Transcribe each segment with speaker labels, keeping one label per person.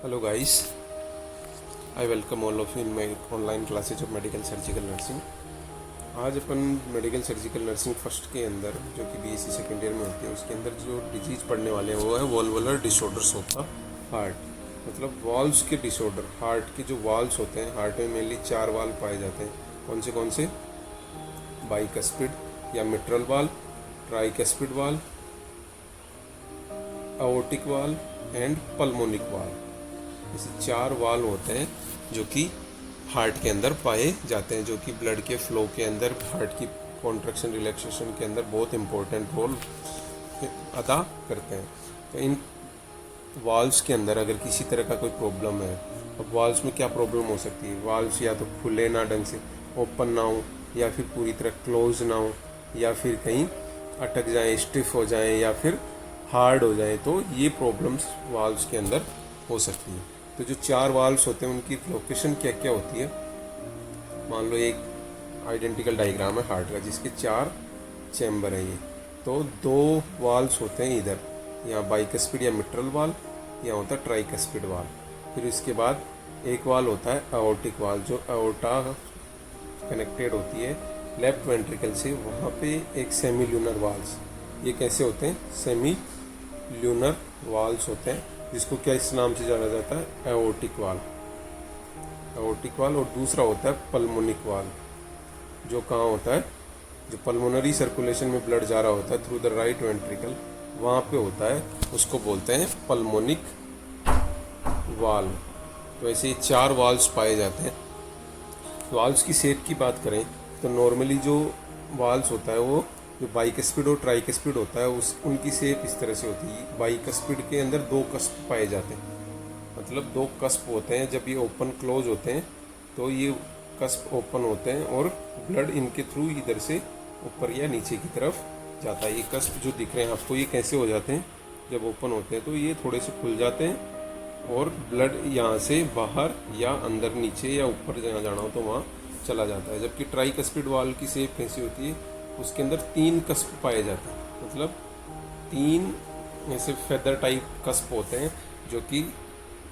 Speaker 1: Hello guys, I welcome all of you in my online classes of medical surgical nursing. आज अपन medical surgical nursing first के अंदर जो कि BSc second year में होती है उसके अंदर जो डिजीज़ पढ़ने वाले हैं वो है वॉल्वुलर डिसऑर्डर्स ऑफ द हार्ट। मतलब वॉल्व्स के डिसऑर्डर, हार्ट के जो वाल्व्स होते हैं, हार्ट में मेनली 4 वाल्व पाए जाते हैं। कौन से? बाइकस्पिड या mitral valve, tricuspid valve, aortic valve and pulmonic valve. ऐसे 4 वाल्व होते हैं जो कि हार्ट के अंदर पाए जाते हैं, जो कि ब्लड के फ्लो के अंदर, हार्ट की कॉन्ट्रैक्शन रिलैक्सेशन के अंदर बहुत इंपॉर्टेंट रोल अदा करते हैं। तो इन वाल्व्स के अंदर अगर किसी तरह का कोई प्रॉब्लम है, अब वाल्व्स में क्या प्रॉब्लम हो सकती है? वाल्व्स या तो खुले ना ढंग से, ओपन ना हो, या फिर पूरी तरह क्लोज ना हो, या फिर कहीं अटक जाए, स्टिफ हो जाए, या फिर हार्ड हो जाए। तो ये प्रॉब्लम्स वाल्व्स के अंदर हो सकती है। तो जो 4 वाल्व्स होते हैं उनकी लोकेशन क्या क्या होती है? मान लो एक आइडेंटिकल डायग्राम है हार्ट का जिसके 4 चैम्बर हैं। ये तो 2 वाल्व्स होते हैं इधर, यहाँ बाइकस्पिड या मिट्रल वाल्व, यहाँ होता है ट्राइकस्पिड वाल्व। फिर इसके बाद एक वाल्व होता है एओर्टिक वाल्व, जो एओर्टा कनेक्टेड होती है लेफ्ट वेंट्रिकल से, वहाँ पे एक सेमी ल्यूनर वाल्व्स। ये कैसे होते हैं? सेमी ल्यूनर वाल्व्स होते हैं, जिसको क्या इस नाम से जाना जाता है? Aortic valve. Aortic valve. और दूसरा होता है पल्मोनिक वाल्व, जो कहाँ होता है? जो पल्मोनरी सर्कुलेशन में ब्लड जा रहा होता है थ्रू द राइट वेंट्रिकल, वहाँ पे होता है, उसको बोलते हैं पल्मोनिक वाल्व। तो ऐसे 4 वाल्व्स पाए जाते हैं। वाल्व्स की शेप की बात करें तो नॉर्मली जो वाल्व्स होता है वो जो बाइकस्पिड और ट्राइकस्पिड होता है उनकी शेप इस तरह से होती है। बाइकस्पिड के अंदर 2 कस्प पाए जाते हैं, मतलब 2 कस्प होते हैं। जब ये ओपन क्लोज होते हैं तो ये कस्प ओपन होते हैं और ब्लड इनके थ्रू इधर से ऊपर या नीचे की तरफ जाता है। ये कस्प जो दिख रहे हैं आपको, ये कैसे हो जाते हैं? जब ओपन होते हैं तो ये थोड़े से खुल जाते हैं और ब्लड यहाँ से बाहर या अंदर, नीचे या ऊपर जहाँ जाना हो तो वहाँ चला जाता है। जबकि ट्राइकस्पिड वाल्व की शेप कैसी होती है? उसके अंदर 3 कस्प पाए जाते हैं, मतलब 3 ऐसे फेदर टाइप कस्प होते हैं जो कि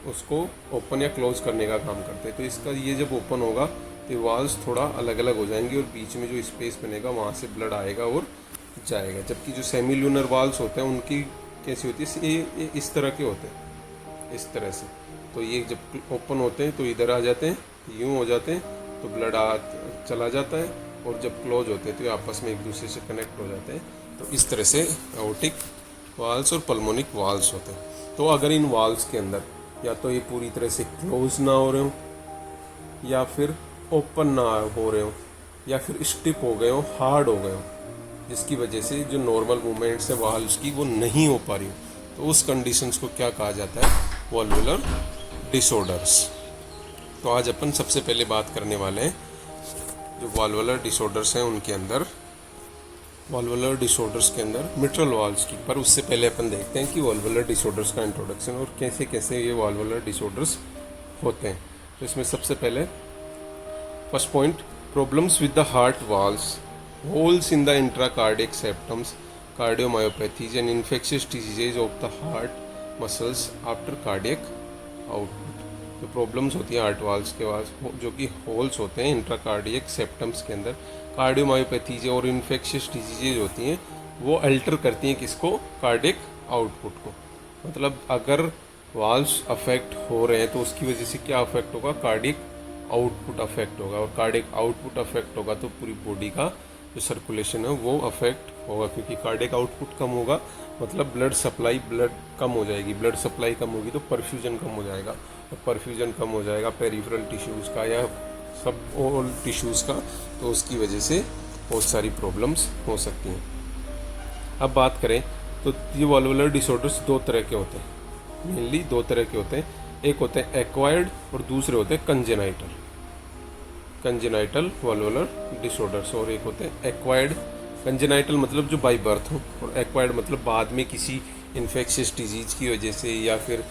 Speaker 1: उसको ओपन या क्लोज करने का काम करते हैं। तो इसका ये जब ओपन होगा तो वाल्व्स थोड़ा अलग अलग हो जाएंगे और बीच में जो स्पेस बनेगा वहाँ से ब्लड आएगा और जाएगा। जबकि जो सेमी ल्यूनर वाल्व्स होते हैं उनकी कैसी होती है? ये इस तरह के होते हैं, इस तरह से। तो ये जब ओपन होते हैं तो इधर आ जाते हैं, यूँ हो जाते हैं, तो ब्लड चला जाता है, और जब क्लोज होते हैं तो ये आपस में एक दूसरे से कनेक्ट हो जाते हैं। तो इस तरह से एओर्टिक वाल्व्स और पल्मोनिक वाल्व्स होते हैं। तो अगर इन वाल्व्स के अंदर या तो ये पूरी तरह से क्लोज ना हो रहे हो, या फिर ओपन ना हो रहे हो, या फिर स्टिफ हो गए हो, हार्ड हो गए हो, जिसकी वजह से जो नॉर्मल मूवमेंट्स है वाल्व्स की वो नहीं हो पा रही हो, तो उस कंडीशंस को क्या कहा जाता है? वॉल्वुलर डिसऑर्डर्स। तो आज अपन सबसे पहले बात करने वाले हैं जो वॉल्वुलर डिसऑर्डर्स हैं उनके अंदर, वॉल्वुलर डिसऑर्डर्स के अंदर मिट्रल वाल्व्स की। पर उससे पहले अपन देखते हैं कि वॉल्वुलर डिसऑर्डर्स का इंट्रोडक्शन और कैसे कैसे ये वॉल्वुलर डिसऑर्डर्स होते हैं। तो इसमें सबसे पहले first point, problems with the heart valves, holes in the intracardiac septums, cardiomyopathies and infectious diseases of the heart muscles after cardiac output. जो प्रॉब्लम्स होती है हार्ट वाल्व्स के पास, जो कि होल्स होते हैं इंट्राकार्डियक सेप्टम्स के अंदर, कार्डियोमायोपैथीज और इन्फेक्शियस डिजीजेज होती हैं, वो अल्टर करती हैं किसको? कार्डियक आउटपुट को। मतलब अगर वाल्व्स अफेक्ट हो रहे हैं तो उसकी वजह से क्या अफेक्ट होगा? कार्डियक आउटपुट अफेक्ट होगा, और कार्डियक आउटपुट अफेक्ट होगा तो पूरी बॉडी का जो सर्कुलेशन है वो अफेक्ट होगा, क्योंकि कार्डियक आउटपुट कम होगा मतलब ब्लड सप्लाई, ब्लड कम हो जाएगी, ब्लड सप्लाई कम होगी तो परफ्यूजन कम हो जाएगा, और परफ्यूजन कम हो जाएगा पेरिफेरल टिश्यूज़ का या सब ऑल टिश्यूज़ का, तो उसकी वजह से बहुत सारी प्रॉब्लम्स हो सकती हैं। अब बात करें तो ये वॉल्वुलर डिसऑर्डर्स 2 तरह के होते हैं, मेनली 2 तरह के होते हैं। एक होते हैं एक्वायर्ड और दूसरे होते हैं कंजेनाइटल, कंजेनाइटल वॉल्वुलर डिसऑर्डर्स, और एक होते हैं एक्वायर्ड। कंजेनाइटल मतलब जो बाई बर्थ हो, और एक्वायर्ड मतलब बाद में किसी इन्फेक्शियस डिजीज की वजह से या फिर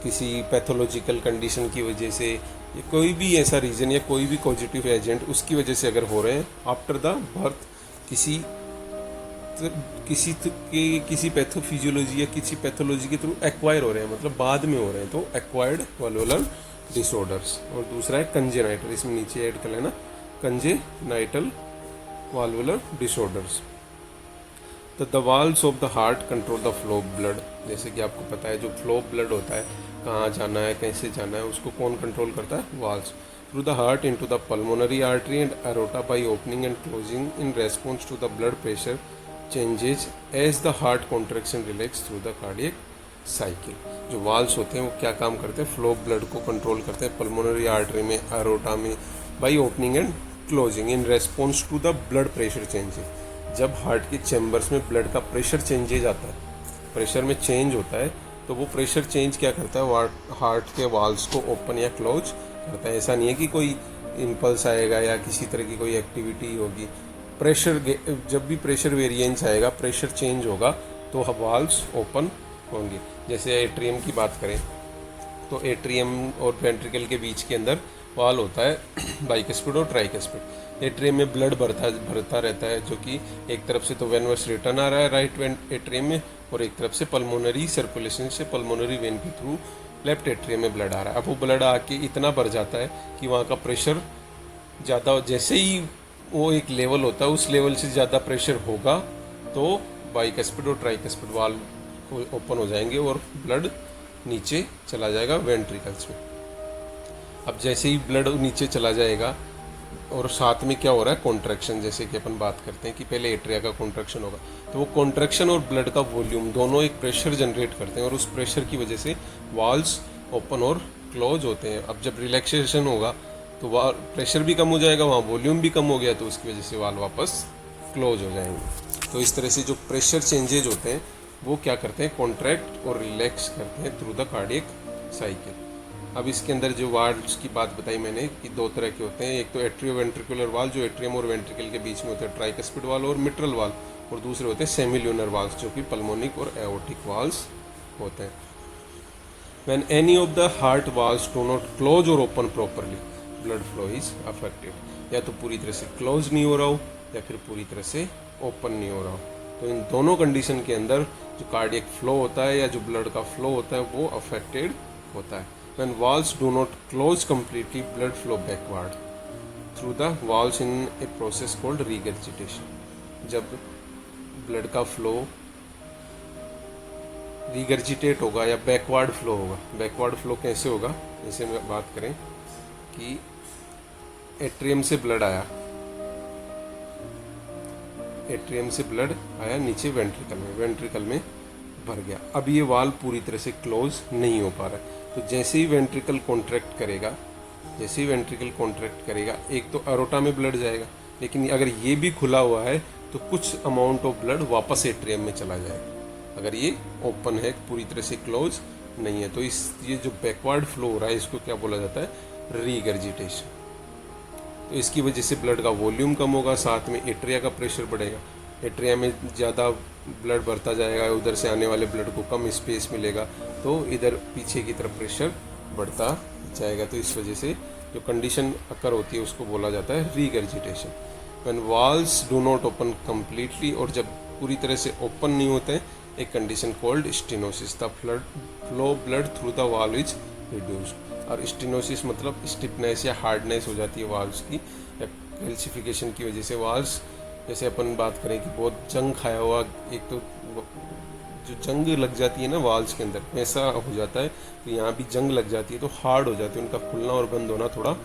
Speaker 1: किसी पैथोलॉजिकल कंडीशन की वजह से, या कोई भी ऐसा रीज़न या कोई भी पॉजिटिव एजेंट उसकी वजह से अगर हो रहे हैं आफ्टर द बर्थ, किसी किसी पैथोफिजियोलॉजी या किसी पैथोलॉजी के थ्रू एक्वायर हो रहे हैं, मतलब बाद में हो रहे हैं, तो एक्वायर्ड वाल्वुलर डिसऑर्डर्स। और दूसरा है कंजेनाइटल, इसमें नीचे ऐड कर लेना, कंजेनाइटल वाल्वुलर डिसऑर्डर्स। तो the valves of the heart control the flow of blood. जैसे कि आपको पता है जो फ्लो ऑफ ब्लड होता है, कहाँ जाना है, कैसे जाना है, उसको कौन कंट्रोल करता है? Valves. Through the heart into the pulmonary artery and aorta by opening and closing in response to the blood pressure changes as the heart contraction relax through the cardiac cycle. जो valves होते हैं वो क्या काम करते हैं? Flow of blood को control करते हैं पल्मोनरी आर्टरी में, एरोटा में, by opening and closing in response to the blood pressure changes. जब हार्ट के चैम्बर्स में ब्लड का प्रेशर चेंजेज आता है, प्रेशर में चेंज होता है, तो वो प्रेशर चेंज क्या करता है? हार्ट के वाल्व्स को ओपन या क्लोज करता है। ऐसा नहीं है कि कोई इम्पल्स आएगा या किसी तरह की कोई एक्टिविटी होगी। प्रेशर, जब भी प्रेशर वेरिएंस आएगा, प्रेशर चेंज होगा, तो वाल्व्स ओपन होंगे। जैसे एट्रियम की बात करें तो एट्रियम और वेंट्रिकल के बीच के अंदर वाल होता है बाइकस्पिड और ट्राइकस्पिड। एट्रियम में ब्लड भरता रहता है, जो कि एक तरफ से तो वेनवस रिटर्न आ रहा है राइट एट्रियम में, और एक तरफ से पल्मोनरी सर्कुलेशन से पल्मोनरी वेन के थ्रू लेफ्ट एट्रियम में ब्लड आ रहा है। अब वो ब्लड आके इतना भर जाता है कि वहाँ का प्रेशर ज़्यादा, जैसे ही वो एक लेवल होता है उस लेवल से ज़्यादा प्रेशर होगा तो बाइकस्पिड और ट्राइकस्पिड वाल्व ओपन हो जाएंगे और ब्लड नीचे चला जाएगा वेंट्रिकल्स में। अब जैसे ही ब्लड नीचे चला जाएगा और साथ में क्या हो रहा है? कॉन्ट्रैक्शन। जैसे कि अपन बात करते हैं कि पहले एट्रिया का कॉन्ट्रैक्शन होगा, तो वो कॉन्ट्रैक्शन और ब्लड का वॉल्यूम दोनों एक प्रेशर जनरेट करते हैं और उस प्रेशर की वजह से वाल्व्स ओपन और क्लोज होते हैं। अब जब रिलैक्सेशन होगा तो प्रेशर भी कम हो जाएगा, वहाँ वॉल्यूम भी कम हो गया, तो उसकी वजह से वाल्व वापस क्लोज हो जाएंगे। तो इस तरह से जो प्रेशर चेंजेज होते हैं वो क्या करते हैं? कॉन्ट्रैक्ट और रिलैक्स करते हैं थ्रू द कार्डियक साइकिल। अब इसके अंदर जो वाल्व्स की बात बताई मैंने कि दो तरह के होते हैं, एक तो एट्रियो वेंट्रिकुलर वाल्व जो एट्रियम और वेंट्रिकल के बीच में होते हैं, ट्राइकस्पिड वाल्व और मिट्रल वाल्व, और दूसरे होते हैं सेमिल्यूनर वाल्व्स जो कि पल्मोनिक और एओर्टिक वाल्व्स होते हैं। When any of the heart valves do not close or open properly, blood flow is affected. या तो पूरी तरह से क्लोज नहीं हो रहा हो या फिर पूरी तरह से ओपन नहीं हो रहा हो। तो इन दोनों कंडीशन के अंदर जो कार्डियक फ्लो होता है या जो ब्लड का फ्लो होता है वो अफेक्टेड होता है। When valves do not close completely, blood flow backward through the valves in a process called regurgitation. जब ब्लड का फ्लो रिगर्जिटेट होगा या बैकवर्ड फ्लो होगा। बैकवर्ड फ्लो कैसे होगा? जैसे मैं बात करें कि एट्रियम से ब्लड आया, एट्रियम से ब्लड आया नीचे वेंट्रिकल में भर गया। अब ये वाल्व पूरी तरह से क्लोज नहीं हो पा रहा है, तो जैसे ही वेंट्रिकल कॉन्ट्रैक्ट करेगा, एक तो एरोटा में ब्लड जाएगा, लेकिन अगर ये भी खुला हुआ है तो कुछ अमाउंट ऑफ ब्लड वापस एट्रियम में चला जाएगा। अगर ये ओपन है, पूरी तरह से क्लोज नहीं है, तो ये जो बैकवर्ड फ्लो हो रहा है इसको क्या बोला जाता है? रीगर्जिटेशन। तो इसकी वजह से ब्लड का वॉल्यूम कम होगा, साथ में एट्रिया का प्रेशर बढ़ेगा। एट्रिया में ज़्यादा ब्लड बढ़ता जाएगा, उधर से आने वाले ब्लड को कम स्पेस मिलेगा, तो इधर पीछे की तरफ प्रेशर बढ़ता जाएगा। तो इस वजह से जो कंडीशन अकर होती है उसको बोला जाता है regurgitation. When valves do not open completely, और जब पूरी तरह से ओपन नहीं होते हैं, एक condition called stenosis. The flow blood through the valve is reduced. और स्टेनोसिस मतलब स्टिफनेस या हार्डनेस हो जाती है वाल्व्स की, या कैल्सिफिकेशन की वजह से वाल्व्स, जैसे अपन बात करें कि बहुत जंग खाया हुआ, एक तो जो जंग लग जाती है ना वाल्व्स के अंदर, वैसा हो जाता है। तो यहाँ भी जंग लग जाती है तो हार्ड हो जाती है, उनका खुलना और बंद होना थोड़ा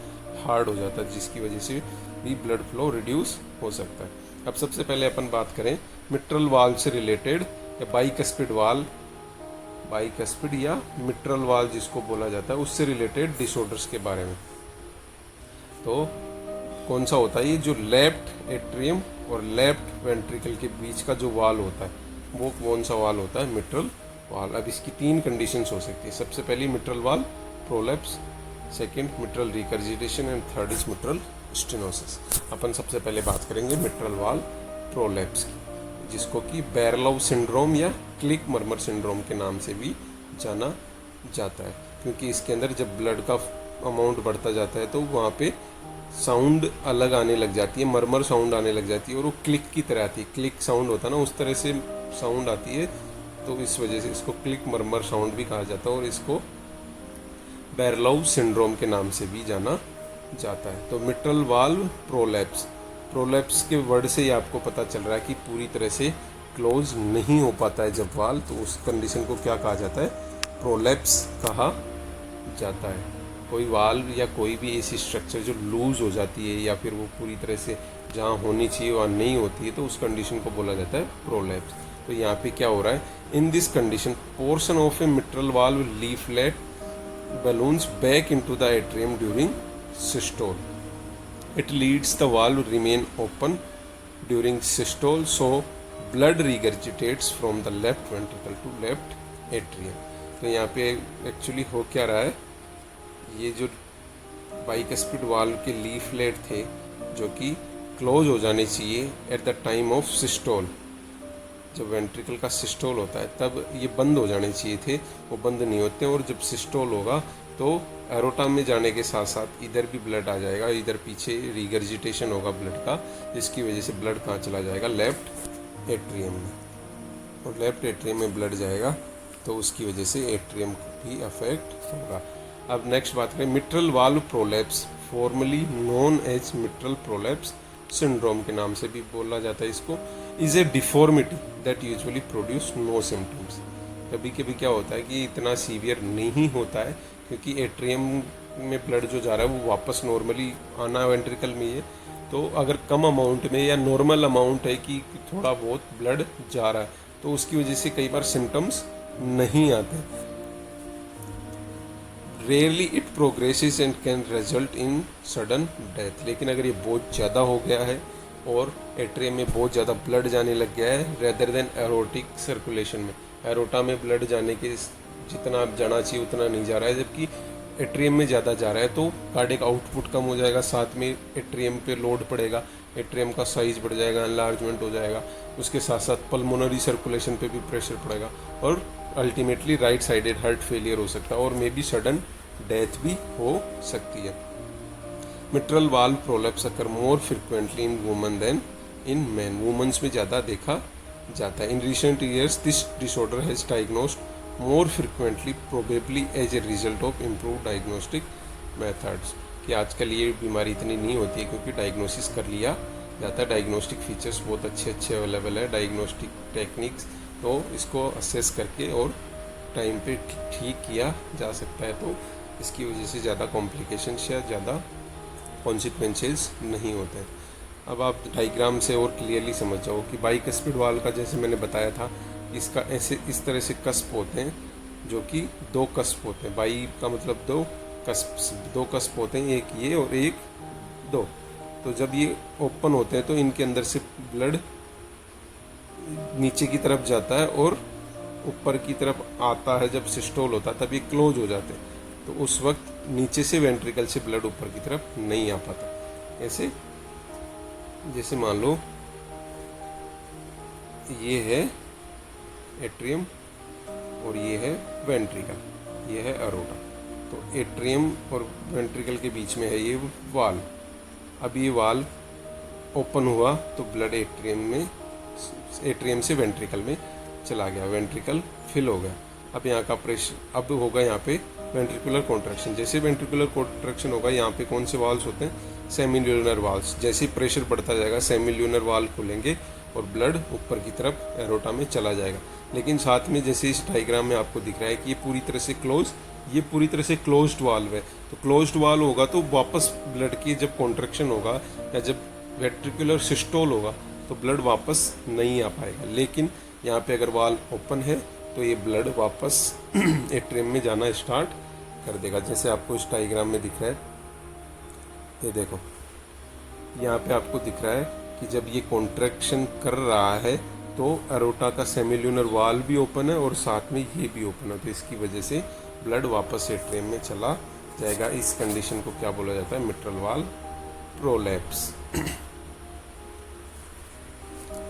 Speaker 1: हार्ड हो जाता है, जिसकी वजह से भी ब्लड फ्लो रिड्यूस हो सकता है। अब सबसे पहले अपन बात करें मिट्रल वाल्व से रिलेटेड, या बाइकस्पिड वाल्व, बाइकस्पिड या मिट्रल वाल्व जिसको बोला जाता है, उससे रिलेटेड डिसऑर्डर्स के बारे में। तो कौन सा होता है? ये जो लेफ्ट एट्रियम और लेफ्ट वेंट्रिकल के बीच का जो वाल्व होता है वो कौन सा वाल्व होता है? Mitral valve. अब इसकी तीन कंडीशंस हो सकती है। सबसे पहली mitral valve prolapse, second mitral regurgitation and third is mitral stenosis. अपन सबसे पहले बात करेंगे मिट्रल वाल्व प्रोलैप्स की, जिसको कि बैरलॉव सिंड्रोम या क्लिक मर्मर सिंड्रोम के नाम से भी जाना जाता है, क्योंकि इसके अंदर जब ब्लड का अमाउंट बढ़ता जाता है तो वहाँ पे साउंड अलग आने लग जाती है, मरमर साउंड आने लग जाती है और वो क्लिक की तरह आती है, क्लिक साउंड होता है ना, उस तरह से साउंड आती है। तो इस वजह से इसको क्लिक मरमर साउंड भी कहा जाता है और इसको बैरलॉव सिंड्रोम के नाम से भी जाना जाता है। तो मिट्रल वाल्व प्रोलैप्स, प्रोलैप्स के वर्ड से ही आपको पता चल रहा है कि पूरी तरह से क्लोज नहीं हो पाता है जब वाल्व, तो उस कंडीशन को क्या कहा जाता है, प्रोलैप्स कहा जाता है। कोई वाल्व या कोई भी ऐसी स्ट्रक्चर जो लूज हो जाती है या फिर वो पूरी तरह से जहाँ होनी चाहिए वहाँ नहीं होती है, तो उस कंडीशन को बोला जाता है प्रोलैप्स। तो यहाँ पे क्या हो रहा है, in this condition portion of A mitral valve leaflet balloons back into the atrium during systole. It leads the valve remain open during systole, so blood regurgitates from the left ventricle to left atrium. तो यहाँ पे actually हो क्या रहा है, ये जो bicuspid valve के लीफलेट थे जो कि क्लोज हो जाने चाहिए at the time of systole, जब वेंट्रिकल का सिस्टोल होता है तब ये बंद हो जाने चाहिए थे, वो बंद नहीं होते। और जब सिस्टोल होगा तो एरोटा में जाने के साथ साथ इधर भी ब्लड आ जाएगा, इधर पीछे रिगर्जिटेशन होगा ब्लड का, जिसकी वजह से ब्लड कहाँ चला जाएगा, लेफ्ट एट्रियम में, और लेफ्ट एट्रियम में ब्लड जाएगा तो उसकी वजह से एट्रियम को भी अफेक्ट होगा। अब नेक्स्ट बात करें, mitral valve prolapse, formerly known as mitral prolapse syndrome के नाम से भी बोला जाता है इसको, is a deformity that usually produce no symptoms. कभी कभी क्या होता है कि इतना सीवियर नहीं होता है क्योंकि एट्रियम में ब्लड जो जा रहा है वो वापस नॉर्मली आना वेंट्रिकल में ही है। तो अगर कम अमाउंट में या नॉर्मल अमाउंट है कि थोड़ा बहुत ब्लड जा रहा है तो उसकी वजह से कई बार सिम्टम्स नहीं आते। Rarely it progresses and can result in sudden death. लेकिन अगर ये बहुत ज़्यादा हो गया है और एट्रियम में बहुत ज़्यादा ब्लड जाने लग गया है रेदर देन एरोटिक सर्कुलेशन में, एरोटा में ब्लड जाने के जितना जाना चाहिए उतना नहीं जा रहा है जबकि एट्रियम में ज़्यादा जा रहा है, तो कार्डियक आउटपुट कम हो जाएगा, साथ में एट्रियम पे लोड पड़ेगा, एट्रियम का साइज बढ़ जाएगा, एनलार्जमेंट हो जाएगा, उसके साथ साथ पल्मोनरी सर्कुलेशन पे भी प्रेशर पड़ेगा और ultimately right sided heart failure हो सकता है और मे बी सडन डेथ भी हो सकती है। Mitral valve prolapse occur more frequently in women than in men, womens में ज़्यादा देखा जाता है। In recent years this disorder has diagnosed more frequently probably as a result of improve diagnostic methods, कि आजकल ये बीमारी इतनी नहीं होती है क्योंकि डायग्नोसिस कर लिया जाता है, डायग्नोस्टिक फीचर्स बहुत अच्छे अवेलेबल है, डायग्नोस्टिक टेक्निक्स, तो इसको असेस करके और टाइम पे ठीक किया जा सकता है, तो इसकी वजह से ज़्यादा कॉम्प्लिकेशंस या ज़्यादा कॉन्सिक्वेंसेस नहीं होते हैं। अब आप डायग्राम से और क्लियरली समझ जाओ कि बाइकस्पिड वाल्व का जैसे मैंने बताया था, इसका ऐसे इस तरह से कस्प होते हैं जो कि दो कस्प होते हैं, बाई का मतलब दो कस्प होते हैं, एक ये और एक दो। तो जब ये ओपन होते हैं तो इनके अंदर से ब्लड नीचे की तरफ जाता है और ऊपर की तरफ आता है, जब सिस्टोल होता है तब ये क्लोज हो जाते हैं, तो उस वक्त नीचे से वेंट्रिकल से ब्लड ऊपर की तरफ नहीं आ पाता। ऐसे जैसे मान लो ये है एट्रियम और ये है वेंट्रिकल, ये है एरोटा, तो एट्रियम और वेंट्रिकल के बीच में है ये वाल्व। अब ये वाल्व ओपन हुआ तो ब्लड एट्रियम से वेंट्रिकल में चला गया, वेंट्रिकल फिल हो गया। अब यहाँ का प्रेशर अब होगा यहाँ पे वेंट्रिकुलर कॉन्ट्रैक्शन, जैसे वेंट्रिकुलर कॉन्ट्रैक्शन होगा यहाँ पे कौन से वाल्व्स होते हैं, सेमील्यूनर वाल्व्स। जैसे प्रेशर बढ़ता जाएगा सेमील्यूनर वाल्व खुलेंगे और ब्लड ऊपर की तरफ एरोटा में चला जाएगा। लेकिन साथ में जैसे इस डायग्राम में आपको दिख रहा है कि ये पूरी तरह से क्लोज्ड वाल्व है, तो क्लोज्ड वाल्व होगा तो वापस ब्लड की जब कॉन्ट्रैक्शन होगा या जब वेंट्रिकुलर सिस्टोल होगा तो ब्लड वापस नहीं आ पाएगा। लेकिन यहाँ पे अगर वाल्व ओपन है तो ये ब्लड वापस एट्रियम में जाना स्टार्ट कर देगा, जैसे आपको इस डायग्राम में दिख रहा है। ये देखो यहाँ पे आपको दिख रहा है कि जब ये कॉन्ट्रैक्शन कर रहा है तो एरोटा का सेमील्यूनर वाल्व भी ओपन है और साथ में ये भी ओपन है, तो इसकी वजह से ब्लड वापस एट्रियम में चला जाएगा। इस कंडीशन को क्या बोला जाता है, मिट्रल वाल्व प्रोलैप्स।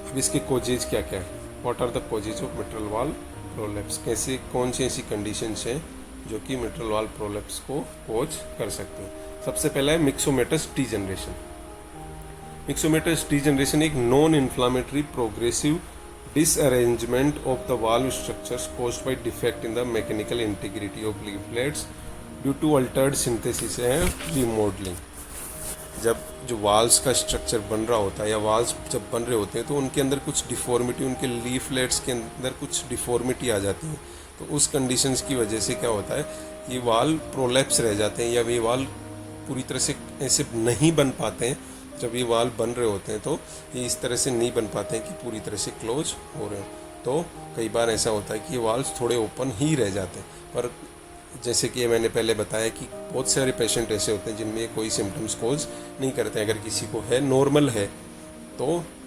Speaker 1: अब इसके कोजेज क्या क्या है, what are the causes of mitral valve prolapse, कैसे कौन सी ऐसी कंडीशंस हैं जो कि मिट्रल वाल्व प्रोलैप्स को कोज कर सकते हैं। सबसे पहला है मिक्सोमेटस डीजनरेशन। मिक्सोमेटस डीजनरेशन एक non inflammatory progressive disarrangement of the valve structures caused by defect in the mechanical integrity of leaflets due to altered synthesis and remodeling। जब जो वाल्व्स का स्ट्रक्चर बन रहा होता है या वाल्व्स जब बन रहे होते हैं तो उनके अंदर कुछ डिफॉर्मिटी, उनके लीफलेट्स के अंदर कुछ डिफॉर्मिटी आ जाती है। तो उस कंडीशंस की वजह से क्या होता है, ये वाल्व प्रोलैप्स रह जाते हैं या ये वाल्व पूरी तरह से ऐसे नहीं बन पाते हैं। जब ये वाल्व बन रहे होते हैं तो ये इस तरह से नहीं बन पाते हैं कि पूरी तरह से क्लोज हो रहे हैं। तो कई बार ऐसा होता है कि ये वाल्व थोड़े ओपन ही रह जाते हैं। पर जैसे कि मैंने पहले बताया कि बहुत सारे पेशेंट ऐसे होते हैं जिनमें कोई सिम्टम्स कोज नहीं करते हैं। अगर किसी को है, नॉर्मल है, तो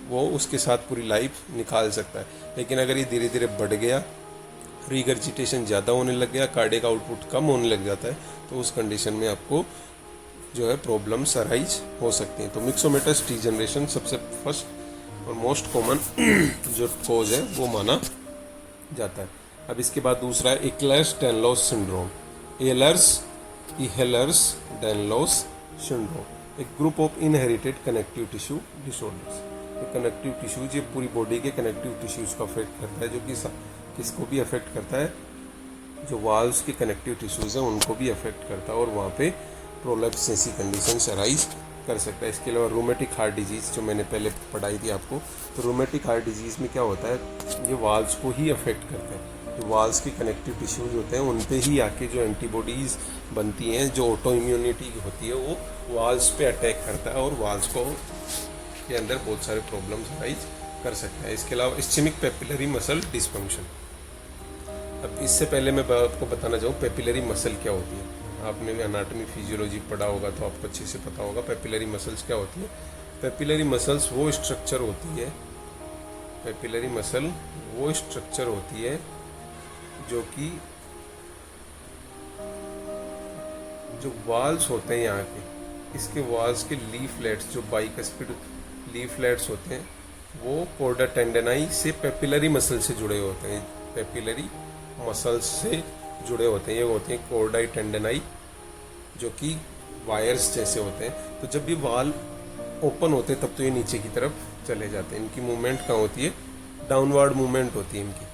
Speaker 1: वो उसके साथ पूरी लाइफ निकाल सकता है। लेकिन अगर ये धीरे धीरे बढ़ गया, रीगर्जिटेशन ज़्यादा होने लग गया, कार्डियक आउटपुट कम होने लग जाता है, तो उस कंडीशन में आपको जो है प्रॉब्लम्स अराइज हो सकती हैं। तो मिक्सोमेटस डीजनरेशन सबसे फर्स्ट और मोस्ट कॉमन जो कोज है वो माना जाता है। अब इसके बाद दूसरा है एह्लर्स-डानलोस सिंड्रोम। एह्लर्स-डानलोस सिंड्रोम एक group of inherited connective tissue disorders. ये कनेक्टिव टिश्यू जो पूरी बॉडी के कनेक्टिव टिश्यूज़ को अफेक्ट करता है, जो कि किसको भी अफेक्ट करता है, जो वाल्व्स के कनेक्टिव टिश्यूज़ हैं उनको भी अफेक्ट करता है और वहाँ पे प्रोलैप्स जैसी कंडीशंस अराइज कर सकता है। इसके अलावा रूमेटिक हार्ट डिजीज़ जो मैंने पहले पढ़ाई थी आपको, तो रूमेटिक हार्ट डिजीज़ में क्या होता है, ये वाल्व्स को ही अफेक्ट करता है। जो वाल्व्स के कनेक्टिव टिश्यूज होते हैं उन पे ही आके जो एंटीबॉडीज़ बनती हैं, जो ऑटो इम्यूनिटी होती है वो वाल्व्स पे अटैक करता है और वाल्व्स को के अंदर बहुत सारे प्रॉब्लम्स अराइज कर सकता है। इसके अलावा इस्चेमिक पेपिलरी मसल डिस्फंक्शन। अब इससे पहले मैं आपको बताना चाहूँ पेपिलरी मसल क्या होती है। आपने भी एनाटॉमी फिजियोलॉजी पढ़ा होगा तो आपको अच्छे से पता होगा पेपिलरी मसल्स क्या होती है। पेपिलरी मसल्स वो स्ट्रक्चर होती है, पेपिलरी मसल वो स्ट्रक्चर होती है जो कि जो वाल्व्स होते हैं यहाँ के, इसके वाल्व्स के लीफलेट्स जो बाइकस्पिड लीफलेट्स होते हैं वो कॉर्डा टेंडेनाई से पेपिलरी मसल से जुड़े होते हैं, पेपिलरी मसल्स से जुड़े होते हैं। ये होते हैं कॉर्डाई टेंडेनाई जो कि वायर्स जैसे होते हैं। तो जब भी वाल ओपन होते हैं तब तो ये नीचे की तरफ चले जाते हैं। इनकी मूवमेंट कहाँ होती है, डाउनवर्ड मूवमेंट होती है इनकी।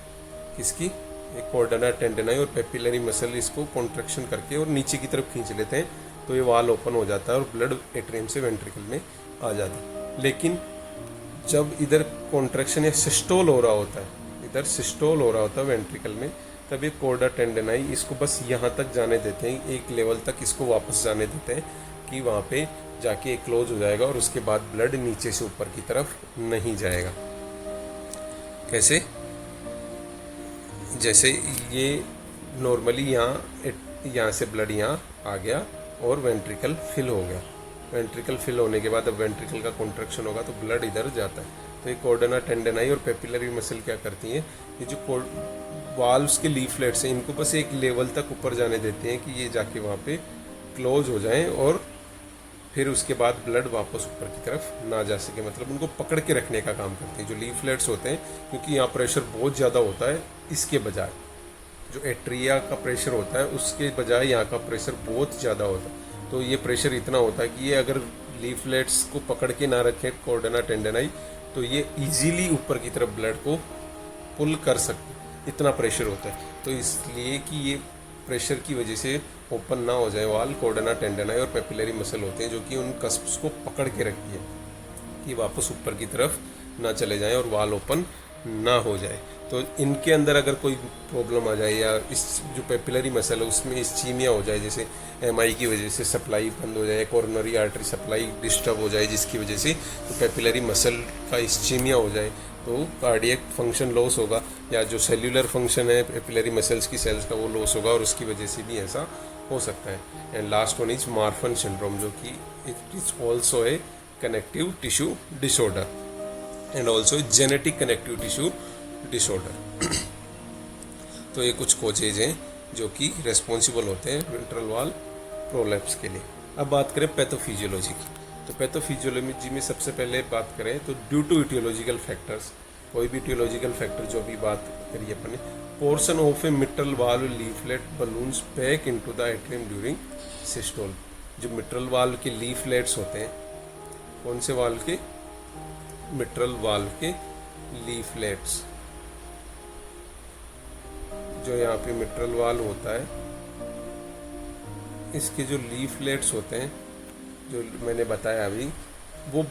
Speaker 1: किसकी, एक कॉर्डाना टेंडेनाई और पेपिलरी मसल इसको कॉन्ट्रैक्शन करके और नीचे की तरफ खींच लेते हैं तो ये वाल ओपन हो जाता है और ब्लड एट्रियम से वेंट्रिकल में आ जाता है। लेकिन जब इधर कॉन्ट्रैक्शन या सिस्टोल हो रहा होता है, इधर सिस्टोल हो रहा होता है वेंट्रिकल में, तब ये कॉर्डा टेंडेनाई इसको बस यहाँ तक जाने देते हैं, एक लेवल तक इसको वापस जाने देते हैं कि वहाँ पे जाके क्लोज हो जाएगा और उसके बाद ब्लड नीचे से ऊपर की तरफ नहीं जाएगा। कैसे, जैसे ये नॉर्मली यहाँ से ब्लड यहाँ आ गया और वेंट्रिकल फिल हो गया। वेंट्रिकल फिल होने के बाद अब वेंट्रिकल का कॉन्ट्रैक्शन होगा तो ब्लड इधर जाता है। तो ये कॉर्डाना टेंडेनाई और पेपिलरी मसल क्या करती हैं, ये जो वाल्व्स के लीफलेट्स हैं इनको बस एक लेवल तक ऊपर जाने देते हैं कि ये जाके वहाँ पे क्लोज हो जाएं और फिर उसके बाद ब्लड वापस ऊपर की तरफ ना जा सके। मतलब उनको पकड़ के रखने का काम करते हैं जो लीफलेट्स होते हैं, क्योंकि यहाँ प्रेशर बहुत ज़्यादा होता है। इसके बजाय जो एट्रिया का प्रेशर होता है उसके बजाय यहाँ का प्रेशर बहुत ज़्यादा होता है। तो ये प्रेशर इतना होता है कि ये अगर लीफलेट्स को पकड़ के ना रखें कॉर्डाना टेंडेनाई तो ये इजीली ऊपर की तरफ ब्लड को पुल कर सकते, इतना प्रेशर होता है। तो इसलिए कि ये प्रेशर की वजह से ओपन ना हो जाए वाल, कॉर्डाना टेंडेनाई और पेपिलरी मसल होते हैं जो कि उन कस्प्स को पकड़ के रखती है कि वापस ऊपर की तरफ ना चले जाएं और वाल ओपन ना हो जाए। तो इनके अंदर अगर कोई प्रॉब्लम आ जाए या इस जो पेपिलरी मसल है उसमें इस्चीमिया हो जाए, जैसे एमआई की वजह से सप्लाई बंद हो जाए, कोरोनरी आर्टरी सप्लाई डिस्टर्ब हो जाए जिसकी वजह से तो पेपिलरी मसल का इस्चीमिया हो जाए तो कार्डियक फंक्शन लॉस होगा, या जो सेल्यूलर फंक्शन है पेपिलरी मसल्स की सेल्स का वो लॉस होगा और उसकी वजह से भी ऐसा हो सकता है। And last one is Marfan syndrome जो कि it is also a connective tissue disorder and also genetic connective tissue disorder. तो ये कुछ कोजेज हैं जो कि रेस्पॉन्सिबल होते हैं वेंट्रल वॉल प्रोलैप्स के लिए। अब बात करें पैथोफिजियोलॉजी की, तो पैथोफिजियोलॉजी में सबसे पहले बात करें तो ड्यू टू इटियोलॉजिकल फैक्टर्स, कोई भी इटियोलॉजिकल फैक्टर जो अभी बात करिए अपने, portion of A mitral valve leaflet balloons back into the atrium during systole. जो मिट्रल वाल्व के लीफलेट्स होते हैं, कौन से वाल्व के? मिट्रल वाल्व के लीफलेट्स। जो यहाँ पे मिट्रल वाल्व होता है, इसके जो लीफलेट्स होते हैं, जो मैंने बताया अभी, वो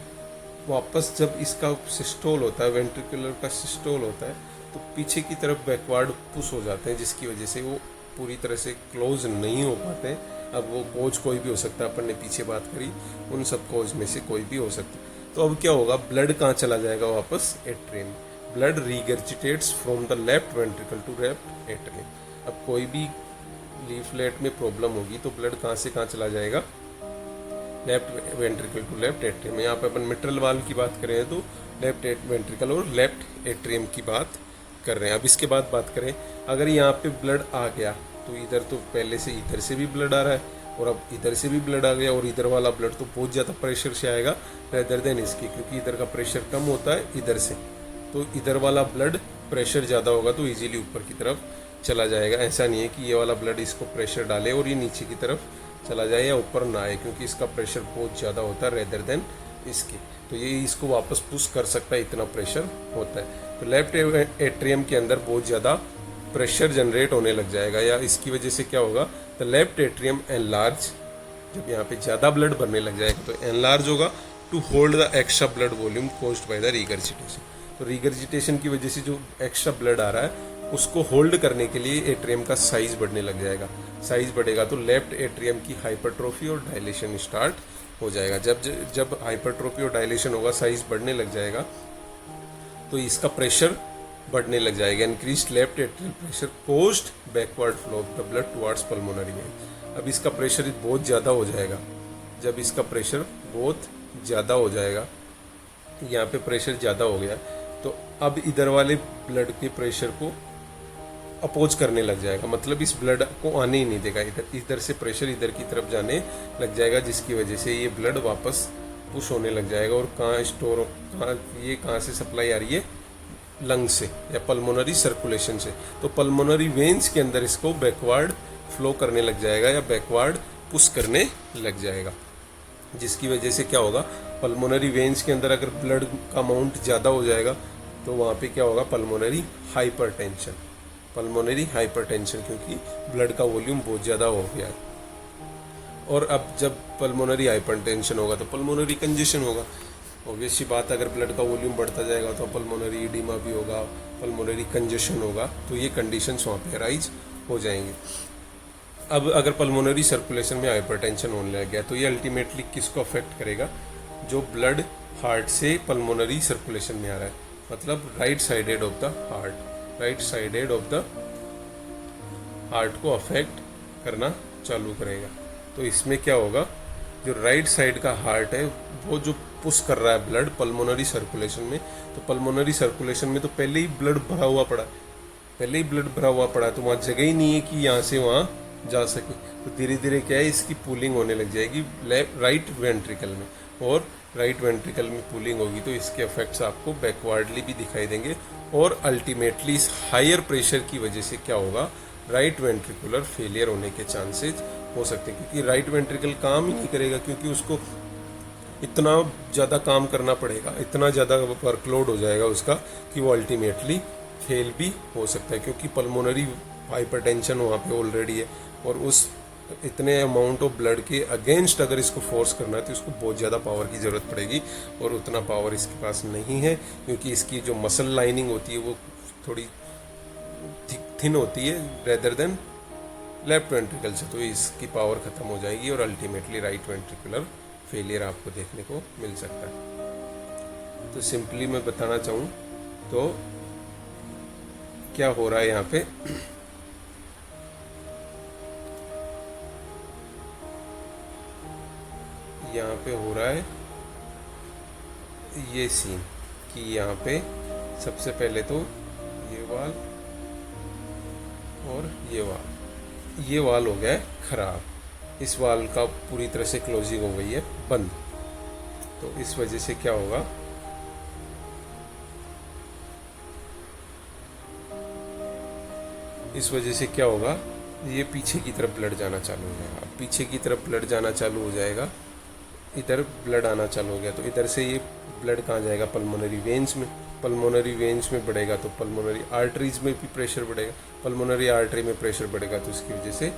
Speaker 1: वापस जब इसका सिस्टोल होता है, वेंट्रिकुलर का सिस्टोल होता है, तो पीछे की तरफ बैकवर्ड पुश हो जाते हैं, जिसकी वजह से वो पूरी तरह से क्लोज नहीं हो पाते हैं। अब वो कोज कोई भी हो सकता है, अपन ने पीछे बात करी, उन सब कोज में से कोई भी हो सकता है। तो अब क्या होगा, ब्लड कहाँ चला जाएगा? वापस atrium. Blood regurgitates from the left ventricle to left atrium. अब कोई भी लीफलेट में प्रॉब्लम होगी तो ब्लड कहाँ से कहाँ चला जाएगा? Left ventricle to left atrium. यहाँ पे अपन मिट्रल वाल्व की बात करें तो लेफ्ट वेंट्रिकल और लेफ्ट एट्रियम की बात कर रहे हैं। अब इसके बाद बात करें, अगर यहाँ पे ब्लड आ गया तो इधर तो पहले से इधर से भी ब्लड आ रहा है और अब इधर से भी ब्लड आ गया, और इधर वाला ब्लड तो बहुत ज़्यादा प्रेशर से आएगा रेदर देन इसके, क्योंकि इधर का प्रेशर कम होता है इधर से, तो इधर वाला ब्लड प्रेशर ज़्यादा होगा तो इजीली ऊपर की तरफ चला जाएगा। ऐसा नहीं है कि ये वाला ब्लड इसको प्रेशर डाले और ये नीचे की तरफ चला जाए या ऊपर ना आए, क्योंकि इसका प्रेशर बहुत ज़्यादा होता है रेदर देन इसके, तो ये इसको वापस पुश कर सकता है, इतना प्रेशर होता है। तो लेफ्ट एट्रियम के अंदर बहुत ज़्यादा प्रेशर जनरेट होने लग जाएगा, या इसकी वजह से क्या होगा, द लेफ्ट एट्रियम एनलार्ज। जब यहाँ पे ज़्यादा ब्लड भरने लग जाएगा तो एनलार्ज होगा to hold the extra blood volume caused by the regurgitation. तो रीगर्जिटेशन की वजह से जो एक्स्ट्रा ब्लड आ रहा है उसको होल्ड करने के लिए एट्रियम का साइज बढ़ने लग जाएगा। साइज बढ़ेगा तो लेफ्ट एट्रियम की हाइपरट्रोफी और डायलेशन स्टार्ट हो जाएगा। जब हाइपरट्रोफी और डायलेशन होगा, साइज बढ़ने लग जाएगा, तो इसका प्रेशर बढ़ने लग जाएगा। Increase left atrial pressure caused backward flow of the blood towards pulmonary vein. अब इसका प्रेशर बहुत ज़्यादा हो जाएगा। जब इसका प्रेशर बहुत ज़्यादा हो जाएगा, यहाँ पे प्रेशर ज़्यादा हो गया, तो अब इधर वाले ब्लड के प्रेशर को अपोज करने लग जाएगा, मतलब इस ब्लड को आने ही नहीं देगा। इधर से प्रेशर इधर की तरफ जाने लग जाएगा, जिसकी वजह से ये ब्लड वापस पुश होने लग जाएगा। और कहाँ स्टोर, कहाँ से सप्लाई आ रही है? लंग से या पल्मोनरी सर्कुलेशन से। तो पल्मोनरी वेन्स के अंदर इसको बैकवर्ड फ्लो करने लग जाएगा या बैकवर्ड पुश करने लग जाएगा, जिसकी वजह से क्या होगा, पल्मोनरी वेन्स के अंदर अगर ब्लड का अमाउंट ज़्यादा हो जाएगा तो वहाँ पे क्या होगा, पल्मोनरी हाइपरटेंशन। पल्मोनरी हाइपरटेंशन, क्योंकि ब्लड का वॉल्यूम बहुत ज़्यादा हो गया है। और अब जब पल्मोनरी हाइपरटेंशन होगा तो पल्मोनरी कंजेशन होगा। ऑब्वियस सी बात, अगर ब्लड का वॉल्यूम बढ़ता जाएगा तो पल्मोनरी इडीमा भी होगा, पल्मोनरी कंजेशन होगा, तो ये कंडीशंस वहाँ पे अराइज हो जाएंगे। अब अगर पल्मोनरी सर्कुलेशन में हाइपरटेंशन होने लग गया तो ये अल्टीमेटली किसको अफेक्ट करेगा? जो ब्लड हार्ट से पल्मोनरी सर्कुलेशन में आ रहा है, मतलब right sided of the heart, right sided of the heart को अफेक्ट करना चालू करेगा। तो इसमें क्या होगा, जो राइट साइड का हार्ट है वो जो पुश कर रहा है ब्लड पल्मोनरी सर्कुलेशन में, तो पल्मोनरी सर्कुलेशन में तो पहले ही ब्लड भरा हुआ पड़ा है, तो वहाँ जगह ही नहीं है कि यहाँ से वहाँ जा सके। तो धीरे धीरे क्या है, इसकी पुलिंग होने लग जाएगी राइट वेंट्रिकल में, और राइट वेंट्रिकल में पुलिंग होगी तो इसके इफेक्ट्स आपको बैकवर्डली भी दिखाई देंगे। और अल्टीमेटली इस हायर प्रेशर की वजह से क्या होगा, राइट वेंट्रिकुलर फेलियर होने के चांसेस हो सकते हैं, क्योंकि राइट वेंट्रिकल काम ही नहीं करेगा, क्योंकि उसको इतना ज़्यादा काम करना पड़ेगा, इतना ज़्यादा वर्कलोड हो जाएगा उसका कि वो अल्टीमेटली फेल भी हो सकता है, क्योंकि पल्मोनरी हाइपरटेंशन वहाँ पे ऑलरेडी है, और उस इतने अमाउंट ऑफ ब्लड के अगेंस्ट अगर इसको फोर्स करना है तो इसको बहुत ज़्यादा पावर की ज़रूरत पड़ेगी, और उतना पावर इसके पास नहीं है, क्योंकि इसकी जो मसल लाइनिंग होती है वो थोड़ी थिन होती है रेदर देन लेफ्ट वेंट्रिकल से, तो इसकी पावर ख़त्म हो जाएगी और अल्टीमेटली राइट वेंट्रिकुलर फेलियर आपको देखने को मिल सकता है। तो सिंपली मैं बताना चाहूँ तो क्या हो रहा है यहाँ पे, यहाँ पे हो रहा है ये सीन कि यहाँ पे सबसे पहले तो ये वाल और ये वाल हो गया है खराब, इस वाल का पूरी तरह से क्लोजिंग हो गई है बंद। तो इस वजह से क्या होगा, ये पीछे की तरफ ब्लड जाना चालू हो जाएगा। अब पीछे की तरफ ब्लड जाना चालू हो जाएगा, इधर ब्लड आना चालू हो गया, तो इधर से ये ब्लड कहाँ जाएगा, पल्मोनरी वेन्स में। पल्मोनरी वेन्स में बढ़ेगा तो पल्मोनरी आर्टरीज में भी प्रेशर बढ़ेगा। पल्मोनरी आर्टरी में प्रेशर बढ़ेगा तो इसकी वजह से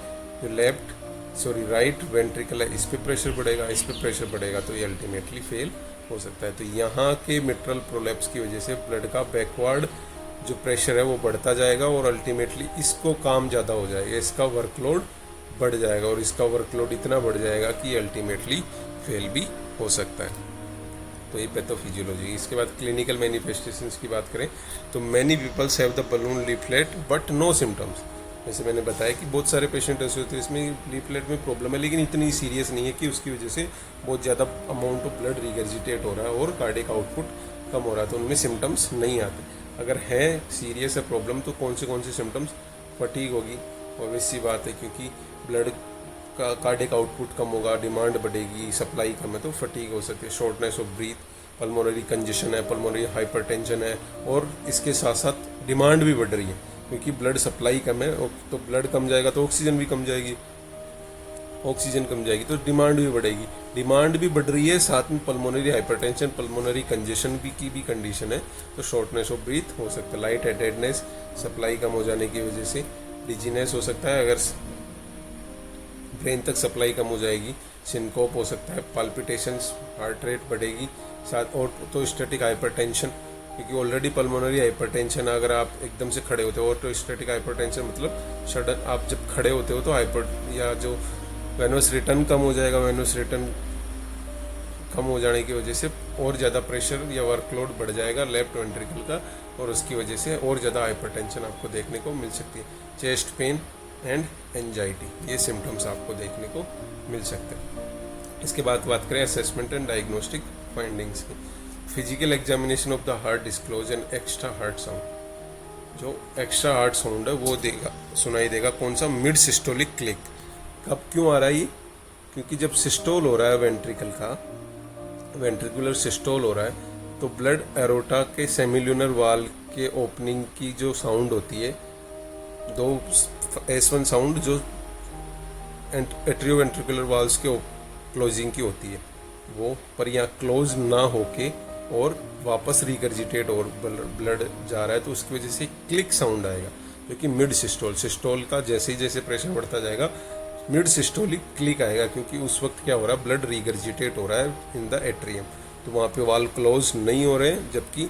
Speaker 1: जो राइट वेंट्रिकल है इस पर प्रेशर बढ़ेगा, इस पर प्रेशर बढ़ेगा, तो ये अल्टीमेटली फेल हो सकता है। तो यहाँ के मिट्रल प्रोलैप्स की वजह से ब्लड का बैकवर्ड जो प्रेशर है वो बढ़ता जाएगा और अल्टीमेटली इसको काम ज़्यादा हो जाएगा, इसका वर्कलोड बढ़ जाएगा और इसका वर्कलोड इतना बढ़ जाएगा कि अल्टीमेटली फेल भी हो सकता है। तो ये पैथोफिजियोलॉजी। इसके बाद क्लिनिकल मैनिफेस्टेशंस की बात करें तो many peoples have the balloon leaflet but no symptoms. जैसे मैंने बताया कि बहुत सारे पेशेंट ऐसे होते हैं इसमें लीफलेट में प्रॉब्लम है लेकिन इतनी सीरियस नहीं है कि उसकी वजह से बहुत ज़्यादा अमाउंट ऑफ ब्लड रिगर्जिटेट हो रहा है और कार्डियक आउटपुट कम हो रहा है, तो उनमें सिम्टम्स नहीं आते। अगर है सीरियस है प्रॉब्लम तो कौन से सिम्टम्स, फटीग होगी, ऑब्वियस सी बात है, क्योंकि ब्लड का कार्डियक आउटपुट कम होगा, डिमांड बढ़ेगी, सप्लाई कम है तो फटीग हो सकती है। Shortness of breath, pulmonary congestion है, पल्मोनरी हाइपरटेंशन है और इसके साथ साथ डिमांड भी बढ़ रही है क्योंकि ब्लड सप्लाई कम है और तो ब्लड कम जाएगा तो ऑक्सीजन भी कम जाएगी, ऑक्सीजन कम जाएगी तो डिमांड भी बढ़ेगी। डिमांड भी बढ़ रही है, साथ में पल्मोनरी हाइपरटेंशन, पल्मोनरी कंजेशन भी की भी कंडीशन है तो शॉर्टनेस ऑफ ब्रीथ हो सकता है। लाइट हेडेडनेस, सप्लाई कम हो जाने की वजह से डिजीनेस हो सकता है, अगर ब्रेन तक सप्लाई कम हो जाएगी, सिनकोप हो सकता है, पाल्पिटेशंस, हार्ट रेट बढ़ेगी, साथ और तो स्टैटिक हाइपरटेंशन, क्योंकि ऑलरेडी पल्मोनरी हाइपरटेंशन अगर आप एकदम से खड़े होते हो, और तो स्टैटिक हाइपरटेंशन मतलब सडन आप जब खड़े होते हो तो हाइपर या जो वेनस रिटर्न कम हो जाएगा, वेनस रिटर्न कम हो जाने की वजह से और ज़्यादा प्रेशर या वर्कलोड बढ़ जाएगा लेफ्ट वेंट्रिकल का और उसकी वजह से और ज़्यादा हाइपरटेंशन आपको देखने को मिल सकती है। चेस्ट पेन एंड एंजाइटी, ये सिम्टम्स आपको देखने को मिल सकते हैं। इसके बाद बात करें असेसमेंट एंड डायग्नोस्टिक फाइंडिंग्स की। Physical examination of the heart disclose an extra heart sound. जो एक्स्ट्रा हार्ट साउंड है वो देगा, सुनाई देगा, कौन सा, मिड सिस्टोलिक क्लिक। कब क्यों आ रहा है ये, क्योंकि जब सिस्टोल हो रहा है वेंट्रिकल का, वेंट्रिकुलर सिस्टोल हो रहा है तो ब्लड एरोटा के सेमिल्यूनर वाल के ओपनिंग की जो साउंड होती है, दो S1 साउंड जो एट्रियोवेंट्रिकुलर वाल्स के क्लोजिंग की होती है वो, पर यहाँ क्लोज ना होके और वापस रिगर्जिटेट और ब्लड जा रहा है तो उसकी वजह से क्लिक साउंड आएगा, जो कि मिड सिस्टोल, सिस्टोल का जैसे ही जैसे प्रेशर बढ़ता जाएगा मिड सिस्टोलिक क्लिक आएगा, क्योंकि उस वक्त क्या हो रहा है, ब्लड रिगर्जिटेट हो रहा है इन द एट्रियम, तो वहाँ पे वाल क्लोज नहीं हो रहे हैं, जबकि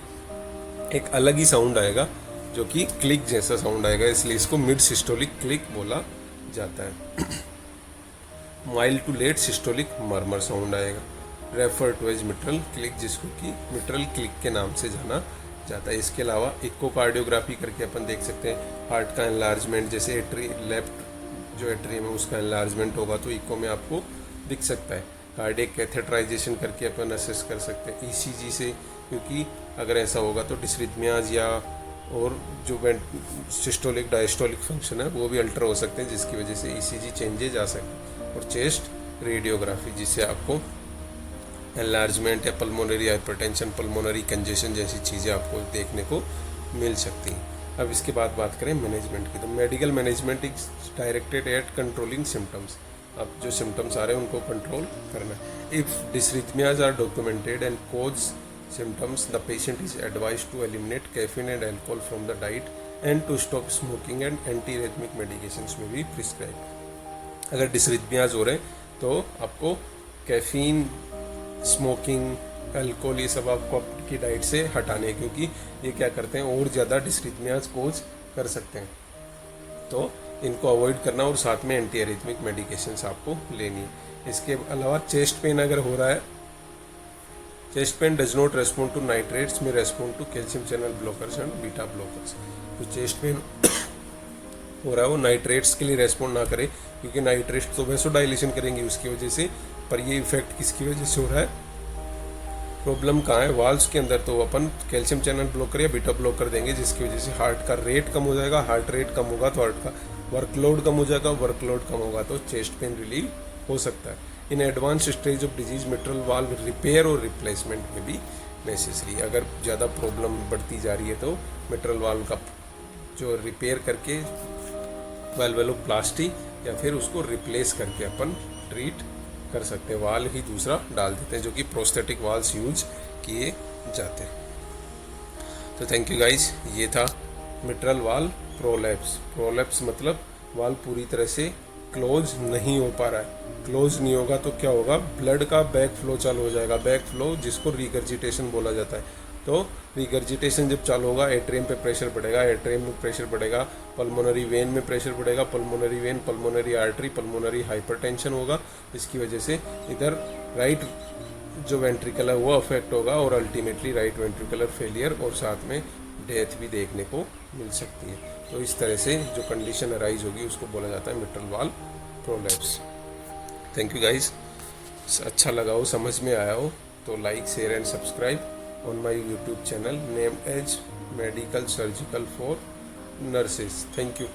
Speaker 1: एक अलग ही साउंड आएगा जो कि क्लिक जैसा साउंड आएगा, इसलिए इसको मिड सिस्टोलिक क्लिक बोला जाता है। Mild to late systolic murmur sound आएगा। Refer to as mitral click, जिसको कि मिट्रल क्लिक के नाम से जाना जाता है। इसके अलावा इकोकार्डियोग्राफी करके अपन देख सकते हैं हार्ट का एनलार्जमेंट, जैसे लेफ्ट जो एट्रियम है उसका एनलार्जमेंट होगा तो इको में आपको दिख सकता है। कार्डियक कैथेटराइजेशन करके अपन असेस कर सकते हैं ईसीजी से, क्योंकि अगर ऐसा होगा तो डिसरिथमियाज या और जो सिस्टोलिक डायस्टोलिक फंक्शन है वो भी अल्टर हो सकते हैं, जिसकी वजह से ईसीजी चेंजेज आ सकते हैं। और चेस्ट रेडियोग्राफी, जिससे आपको एनलार्जमेंट या पल्मोनरी हाइपरटेंशन, पल्मोनरी कंजेशन जैसी चीज़ें आपको देखने को मिल सकती हैं। अब इसके बाद बात करें मैनेजमेंट की, तो medical management is directed eight controlling symptoms. अब जो सिम्टम्स आ रहे हैं उनको कंट्रोल करना है। If dysrhythmias are documented and cause symptoms, the patient is advised to eliminate caffeine and alcohol from the diet and to stop smoking and antiarrhythmic medications may be prescribed। अगर डिसरिथमियाज हो रहे हैं तो आपको कैफीन, स्मोकिंग, अल्कोहल ये सब आपको आपकी डाइट से हटाने हैं, क्योंकि ये क्या करते हैं और ज़्यादा डिसरिथमियाज कोज कर सकते हैं, तो इनको अवॉइड करना और साथ में एंटीआरिथमिक मेडिकेशंस आपको लेनी है। इसके अलावा चेस्ट पेन अगर हो रहा है, chest pain does not respond to nitrates, में respond to calcium channel blockers and beta blockers. तो चेस्ट पेन हो रहा है वो नाइट्रेट्स के लिए रेस्पॉन्ड ना करे, क्योंकि नाइट्रेट्स तो वैसोडाइलेशन करेंगे उसकी वजह से, पर ये इफेक्ट किसकी वजह से हो रहा है, प्रॉब्लम कहाँ है, वाल्व्स के अंदर, तो अपन कैल्शियम चैनल ब्लॉकर या बीटा ब्लॉकर देंगे, जिसकी वजह से हार्ट का रेट कम हो जाएगा, हार्ट रेट कम होगा तो हार्ट का वर्कलोड कम हो जाएगा, वर्कलोड कम होगा तो चेस्ट पेन रिलीव हो सकता है। In advance stage of disease mitral valve repair और रिप्लेसमेंट में भी नेसेसरी। अगर ज़्यादा प्रॉब्लम बढ़ती जा रही है तो मिट्रल वाल्व का जो रिपेयर करके वेलवेलोप्लास्टी या फिर उसको रिप्लेस करके अपन ट्रीट कर सकते हैं, वाल ही दूसरा डाल देते हैं, जो कि प्रोस्थेटिक वाल्स यूज किए जाते हैं। तो थैंक यू गाइज, ये था मिट्रल वाल प्रोलैप्स। प्रोलैप्स मतलब वाल पूरी तरह से क्लोज नहीं हो पा रहा है। क्लोज नहीं होगा तो क्या होगा, ब्लड का बैक फ्लो चालू हो जाएगा। बैक फ्लो जिसको रिगर्जिटेशन बोला जाता है। तो रिगर्जिटेशन जब चालू होगा, एट्रियम पे प्रेशर बढ़ेगा, एट्रियम में प्रेशर बढ़ेगा, पल्मोनरी वेन में प्रेशर बढ़ेगा, pulmonary vein, pulmonary artery, pulmonary hypertension होगा। इसकी वजह से इधर राइट जो वेंट्रिकल है वो अफेक्ट होगा और अल्टीमेटली राइट वेंट्रिकुलर फेलियर और साथ में डेथ भी देखने को मिल सकती है। तो इस तरह से जो कंडीशन अराइज होगी उसको बोला जाता है मिट्रल वाल प्रोलैप्स। थैंक यू गाइज, अच्छा लगा हो, समझ में आया हो तो like, share and subscribe on my YouTube channel named as Medical Surgical for Nurses. Thank you.